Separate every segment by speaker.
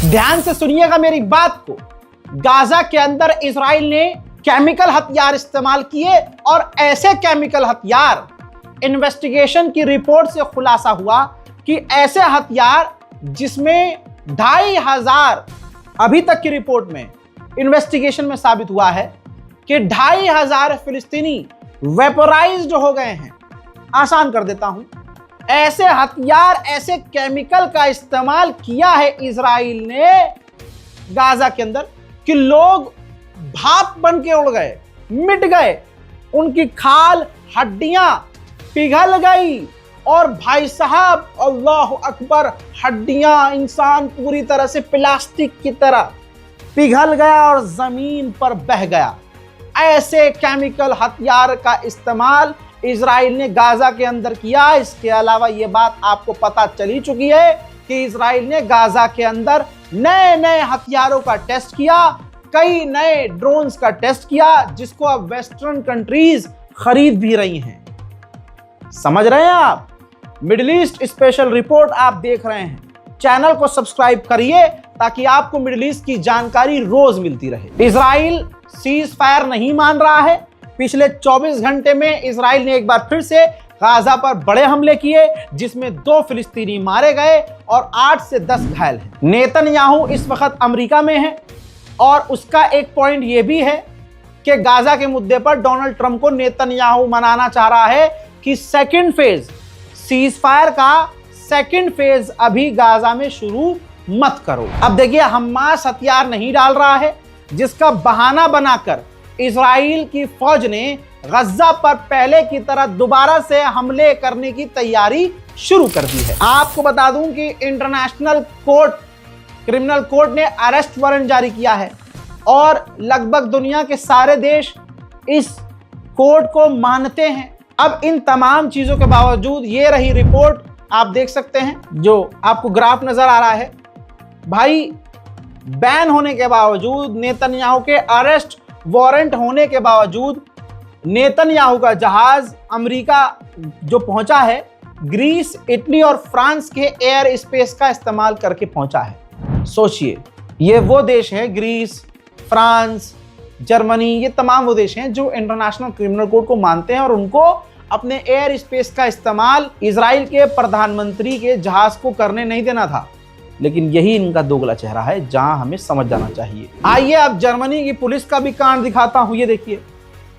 Speaker 1: ध्यान से सुनिएगा मेरी बात को। गाजा के अंदर इजराइल ने केमिकल हथियार इस्तेमाल किए और ऐसे केमिकल हथियार, इन्वेस्टिगेशन की रिपोर्ट से खुलासा हुआ कि ऐसे हथियार जिसमें 2500, अभी तक की रिपोर्ट में, इन्वेस्टिगेशन में साबित हुआ है कि 2500 फिलिस्तीनी वेपोराइज्ड हो गए हैं। आसान कर देता हूं, ऐसे हथियार, ऐसे केमिकल का इस्तेमाल किया है इजराइल ने गाजा के अंदर कि लोग भाप बन के उड़ गए, मिट गए, उनकी खाल हड्डियां पिघल गई। और भाई साहब, अल्लाह अकबर, हड्डियां, इंसान पूरी तरह से प्लास्टिक की तरह पिघल गया और जमीन पर बह गया। ऐसे केमिकल हथियार का इस्तेमाल इजराइल ने गाजा के अंदर किया। इसके अलावा यह बात आपको पता चली चुकी है कि इजराइल ने गाजा के अंदर नए नए हथियारों का टेस्ट किया, कई नए ड्रोन्स का टेस्ट किया, जिसको अब वेस्टर्न कंट्रीज खरीद भी रही हैं। समझ रहे हैं आप? मिडिल ईस्ट स्पेशल रिपोर्ट आप देख रहे हैं। चैनल को सब्सक्राइब करिए ताकि आपको मिडिल ईस्ट की जानकारी रोज मिलती रहे। इजराइल सीज फायर नहीं मान रहा है। पिछले 24 घंटे में इजराइल ने एक बार फिर से गाजा पर बड़े हमले किए, जिसमें 2 फिलिस्तीनी मारे गए और 8 से 10 घायल हैं। नेतन्याहू इस वक्त अमेरिका में है और उसका एक पॉइंट यह भी है कि गाजा के मुद्दे पर डोनाल्ड ट्रंप को नेतन्याहू मनाना चाह रहा है कि सेकेंड फेज सीज फायर का सेकेंड फेज अभी गाजा में शुरू मत करो। अब देखिए, हमास हथियार नहीं डाल रहा है, जिसका बहाना बनाकर इजराइल की फौज ने गज्जा पर पहले की तरह दोबारा से हमले करने की तैयारी शुरू कर दी है। आपको बता दूं कि इंटरनेशनल कोर्ट, क्रिमिनल कोर्ट ने अरेस्ट वारंट जारी किया है और लगभग दुनिया के सारे देश इस कोर्ट को मानते हैं। अब इन तमाम चीजों के बावजूद ये रही रिपोर्ट, आप देख सकते हैं, जो आपको ग्राफ नजर आ रहा है। भाई, बैन होने के बावजूद, नेतन्याहू के अरेस्ट वारंट होने के बावजूद, नेतन्याहू का जहाज अमेरिका जो पहुंचा है, ग्रीस, इटली और फ्रांस के एयर स्पेस का इस्तेमाल करके पहुंचा है। सोचिए, ये वो देश है, ग्रीस, फ्रांस, जर्मनी, ये तमाम वो देश हैं जो इंटरनेशनल क्रिमिनल कोर्ट को मानते हैं और उनको अपने एयर स्पेस का इस्तेमाल इजराइल के प्रधानमंत्री के जहाज को करने नहीं देना था। लेकिन यही इनका दोगला चेहरा है, जहां हमें समझ जाना चाहिए। आइए अब जर्मनी की पुलिस का भी कांड दिखाता हूं। ये देखिए,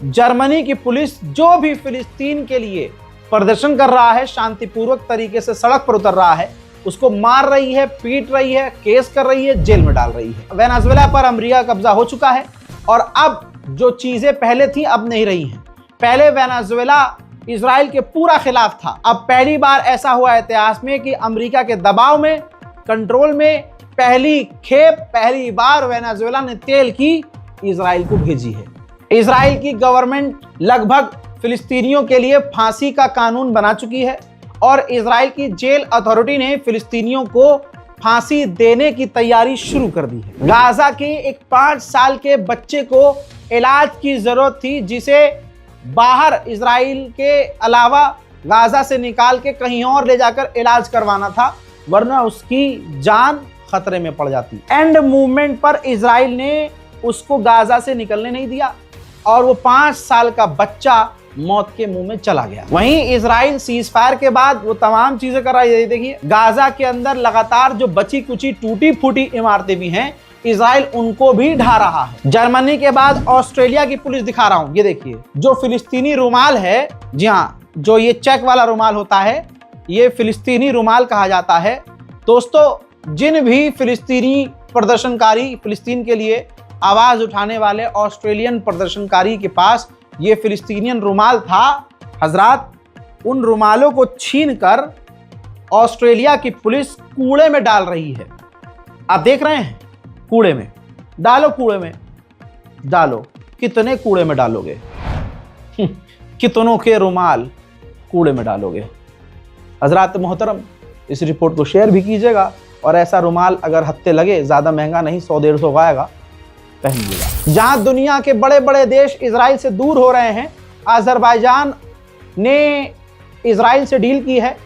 Speaker 1: जर्मनी की पुलिस जो भी फिलिस्तीन के लिए प्रदर्शन कर रहा है, शांतिपूर्वक तरीके से सड़क पर उतर रहा है, उसको मार रही है, पीट रही है, केस कर रही है, जेल में डाल रही है। वेनेजुएला पर अमेरिका कब्जा हो चुका है और अब जो चीजें पहले थी अब नहीं रही हैं। पहले वेनेजुएला इजराइल के पूरा खिलाफ था। अब पहली बार ऐसा हुआ इतिहास में कि अमेरिका के दबाव में, कंट्रोल में, पहली बार वेनेजुएला ने तेल की इजराइल को भेजी है। इजराइल की गवर्नमेंट लगभग फिलिस्तीनियों के लिए फांसी का कानून बना चुकी है और इजराइल की जेल अथॉरिटी ने फिलिस्तीनियों को फांसी देने की तैयारी शुरू कर दी है। गाजा के एक 5 साल के बच्चे को इलाज की जरूरत थी, जिसे बाहर इजराइल के अलावा गाजा से निकाल के कहीं और ले जाकर इलाज करवाना था, वरना उसकी जान खतरे में पड़ जाती। एंड मूवमेंट पर इजराइल ने उसको गाजा से निकलने नहीं दिया और वो 5 साल का बच्चा मौत के मुंह में चला गया। वहीं इजराइल सीज फायर के बाद वो तमाम चीजें कर रहा है। देखिए, गाजा के अंदर लगातार जो बची कुची टूटी फूटी इमारतें भी हैं, इजराइल उनको भी ढा रहा है। जर्मनी के बाद ऑस्ट्रेलिया की पुलिस दिखा रहा हूं। ये देखिए, जो फिलिस्तीनी रुमाल है, जी हाँ, जो ये चेक वाला रुमाल होता है, ये फिलिस्तीनी रुमाल कहा जाता है। दोस्तों, जिन भी फिलिस्तीनी प्रदर्शनकारी, फिलिस्तीन के लिए आवाज उठाने वाले ऑस्ट्रेलियन प्रदर्शनकारी के पास ये फिलिस्तीनियन रुमाल था, हजरात, उन रुमालों को छीनकर ऑस्ट्रेलिया की पुलिस कूड़े में डाल रही है। आप देख रहे हैं, कूड़े में डालो, कूड़े में डालो। कितने कूड़े में डालोगे? कितनों के रुमाल कूड़े में डालोगे? हजरात मोहतरम, इस रिपोर्ट को शेयर भी कीजिएगा और ऐसा रुमाल अगर हत्ते लगे, ज़्यादा महंगा नहीं, 100-150 का आएगा, पहनिएगा। जहां दुनिया के बड़े बड़े देश इजराइल से दूर हो रहे हैं, अजरबैजान ने इजराइल से डील की है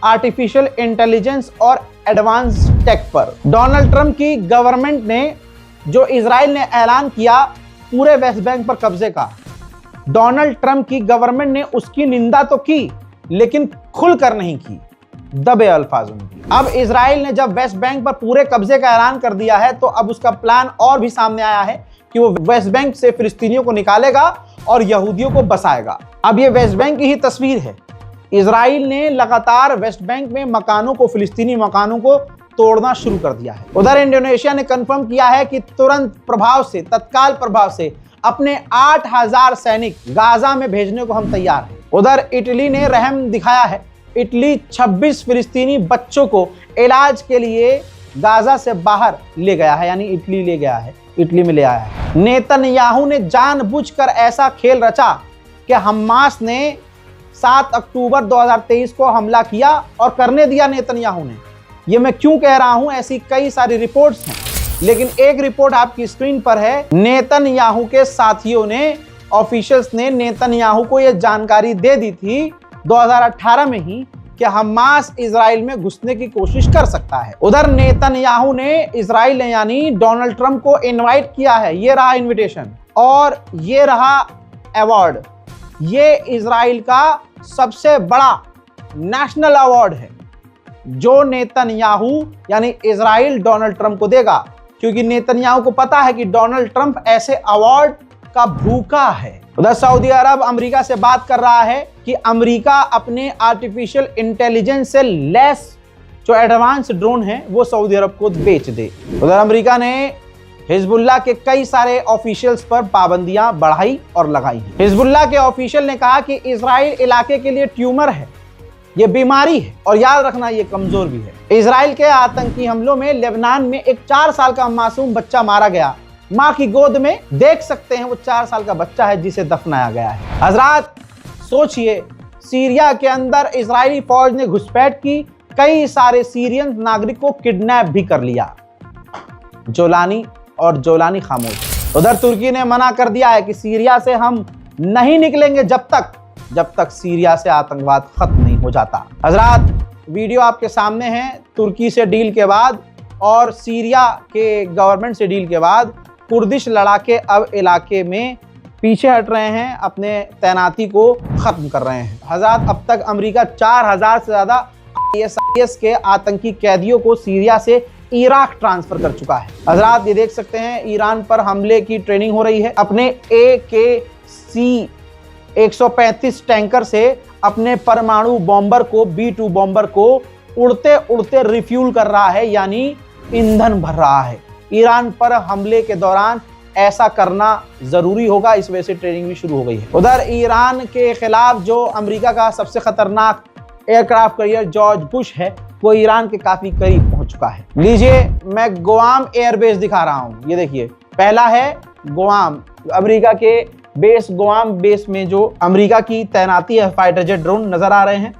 Speaker 1: आर्टिफिशियल इंटेलिजेंस और एडवांस टेक पर। डोनाल्ड ट्रंप की गवर्नमेंट ने जो इजराइल ने ऐलान किया पूरे वेस्ट बैंक पर कब्जे का, डोनाल्ड ट्रंप की गवर्नमेंट ने उसकी निंदा तो की लेकिन खुलकर नहीं की, दबे अल्फाजों में की। अब इजराइल ने जब वेस्ट बैंक पर पूरे कब्जे का ऐलान कर दिया है तो अब उसका प्लान और भी सामने आया है कि वो वेस्ट बैंक से फिलिस्तीनियों को निकालेगा और यहूदियों को बसाएगा। अब ये वेस्ट बैंक की ही तस्वीर है। इजराइल ने लगातार वेस्ट बैंक में मकानों को, फिलिस्तीनी मकानों को तोड़ना शुरू कर दिया है। उधर इंडोनेशिया ने कंफर्म किया है कि तुरंत प्रभाव से, तत्काल प्रभाव से अपने 8000 सैनिक गाजा में भेजने को हम तैयार हैं। उधर इटली ने रहम दिखाया है। इटली 26 फिलिस्तीनी बच्चों को इलाज के लिए गाजा से बाहर ले गया है, यानी इटली ले गया है, इटली में ले आया है। नेतन्याहू ने जानबूझकर ऐसा खेल रचा कि हमास ने 7 अक्टूबर 2023 को हमला किया और करने दिया नेतन्याहू ने। ये मैं क्यों कह रहा हूं, ऐसी कई सारी रिपोर्ट्स हैं, लेकिन एक रिपोर्ट आपकी स्क्रीन पर है। नेतन्याहू के साथियों ने, ऑफिशियल्स ने नेतन्याहू को यह जानकारी दे दी थी 2018 में ही कि हमास इजराइल में घुसने की कोशिश कर सकता है। उधर नेतन्याहू ने इजराइल यानी डोनाल्ड ट्रंप को इनवाइट किया है। ये रहा इनविटेशन और ये रहा अवार्ड। ये इजराइल का सबसे बड़ा नेशनल अवार्ड है जो नेतन्याहू यानी इजराइल डोनाल्ड ट्रंप को देगा, क्योंकि नेतन्याहू को पता है कि डोनाल्ड ट्रंप ऐसे अवार्ड का भूखा है। उधर सऊदी अरब अमेरिका से बात कर रहा है कि अमेरिका अपने आर्टिफिशियल इंटेलिजेंस से लैस जो एडवांस ड्रोन है वो सऊदी अरब को बेच दे। उधर अमेरिका ने हिजबुल्लाह के कई सारे ऑफिशियल्स पर पाबंदियां बढ़ाई और लगाई हैं। हिजबुल्लाह के ऑफिशियल ने कहा कि इजराइल इलाके के लिए ट्यूमर है, ये बीमारी है और याद रखना ये कमजोर भी है। इजराइल के आतंकी हमलों में लेबनान में एक 4 साल का मासूम बच्चा मारा गया। मां की गोद में देख सकते हैं वो 4 साल का बच्चा है जिसे दफनाया गया है। हजरात सोचिए, सीरिया के अंदर इजरायली फौज ने घुसपैठ की, कई सारे सीरियन नागरिक को किडनैप भी कर लिया। जोलानी खामोश। उधर तुर्की ने मना कर दिया है कि सीरिया से हम नहीं निकलेंगे जब तक सीरिया से आतंकवाद खत्म नहीं हो जाता। हजरात वीडियो आपके सामने है। तुर्की से डील के बाद और सीरिया के गवर्नमेंट से डील के बाद कुर्दिश लड़ाके अब इलाके में पीछे हट रहे हैं, अपने तैनाती को खत्म कर रहे हैं। हजरात अब तक अमेरिका 4000 से ज्यादा ISIS के आतंकी कैदियों को सीरिया से इराक ट्रांसफर कर चुका है। हजरात ये देख सकते हैं ईरान पर हमले की ट्रेनिंग हो रही है। अपने AKC 135 टैंकर से अपने परमाणु बॉम्बर को, B2 बॉम्बर को उड़ते उड़ते रिफ्यूल कर रहा है, यानी ईंधन भर रहा है। ईरान पर हमले के दौरान ऐसा करना जरूरी होगा, इस वजह से ट्रेनिंग भी शुरू हो गई है। उधर ईरान के खिलाफ जो अमेरिका का सबसे खतरनाक एयरक्राफ्ट कैरियर जॉर्ज बुश है वो ईरान के काफी करीब पहुंच चुका है। लीजिए मैं गुआम एयरबेस दिखा रहा हूं। ये देखिए, पहला है गुआम, अमेरिका के बेस गुआम बेस में जो अमेरिका की तैनाती है, फाइटर जेट ड्रोन नजर आ रहे हैं।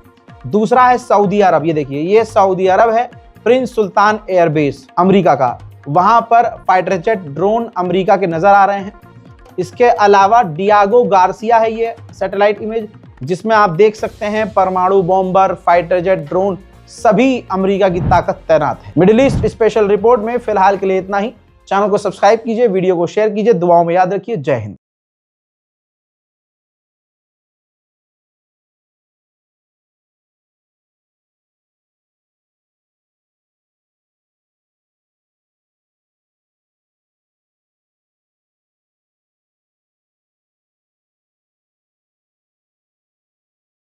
Speaker 1: दूसरा है सऊदी अरब, ये देखिए ये सऊदी अरब है, प्रिंस सुल्तान एयरबेस अमेरिका का, वहां पर फाइटर जेट ड्रोन अमेरिका के नजर आ रहे हैं। इसके अलावा डियागो गार्सिया है ये सैटेलाइट इमेज, जिसमें आप देख सकते हैं परमाणु बॉम्बर, फाइटर जेट ड्रोन, सभी अमेरिका की ताकत तैनात है। मिडिल ईस्ट स्पेशल रिपोर्ट में फिलहाल के लिए इतना ही। चैनल को सब्सक्राइब कीजिए, वीडियो को शेयर कीजिए, दुआओं में याद रखिए। जय हिंद।